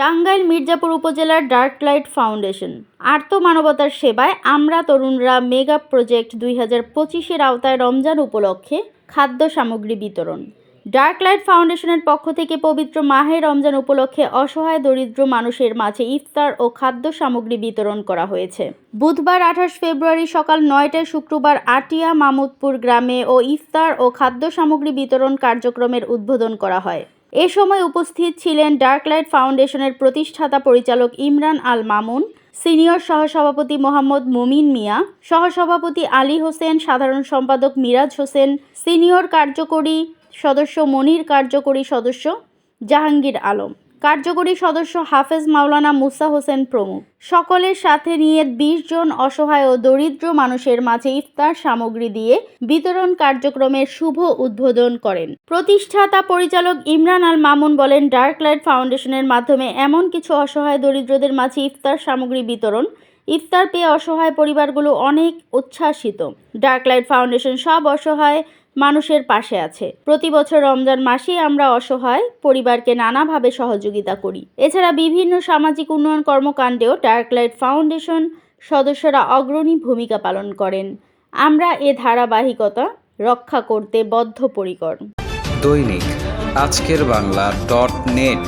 টাঙ্গাইল মির্জাপুর উপজেলার dark light foundation আর্তমানবতার সেবায় আমরা তরুণরা মেগা প্রজেক্ট 2025-এর আওতায় রমজান উপলক্ষে খাদ্য সামগ্রী বিতরণ। ডার্ক লাইট ফাউন্ডেশনের পক্ষ থেকে পবিত্র মাহে রমজান উপলক্ষে অসহায় দরিদ্র মানুষের মাঝে ইফতার ও খাদ্য সামগ্রী বিতরণ করা হয়েছে। বুধবার 28 ফেব্রুয়ারি সকাল 9টায় শুক্রবার আটিয়া মামুদপুর গ্রামে ও ইফতার ও খাদ্য সামগ্রী বিতরণ কার্যক্রমের উদ্বোধন করা হয়। এ সময় উপস্থিত ছিলেন ডার্ক লাইট ফাউন্ডেশনের প্রতিষ্ঠাতা পরিচালক ইমরান আল মামুন, সিনিয়র সহসভাপতি মোহাম্মদ মুমিন মিয়া, সহসভাপতি আলী হোসেন, সাধারণ সম্পাদক মিরাজ হোসেন, সিনিয়র কার্যকরী সদস্য মনির, কার্যকরী সদস্য জাহাঙ্গীর আলম, কার্যকরী সদস্য হাফেজ মাওলানা মুসা হোসেন প্রমুখ। সকলের সাথে নিয়ে 20 জন অসহায় ও দরিদ্র মানুষের মাঝে ইফতার সামগ্রী দিয়ে বিতরণ কার্যক্রমের শুভ উদ্বোধন করেন। প্রতিষ্ঠাতা পরিচালক ইমরান আল মামুন বলেন, ডার্ক লাইট ফাউন্ডেশনের মাধ্যমে এমন কিছু অসহায় দরিদ্রদের মাঝে ইফতার সামগ্রী বিতরণ, ইফতার পেয়ে অসহায় পরিবারগুলো অনেক উচ্ছ্বাসিত। ডার্ক লাইট ফাউন্ডেশন সব অসহায় মানুষের পাশে আছে। প্রতি বছর রমজান মাসেই আমরা অসহায় পরিবারকে নানাভাবে সহযোগিতা করি। এছাড়া বিভিন্ন সামাজিক উন্নয়ন কর্মকাণ্ডেও ডার্ক লাইট ফাউন্ডেশন সদস্যরা অগ্রণী ভূমিকা পালন করেন। আমরা এ ধারাবাহিকতা রক্ষা করতে বদ্ধপরিকর। দৈনিক আজকের বাংলা .net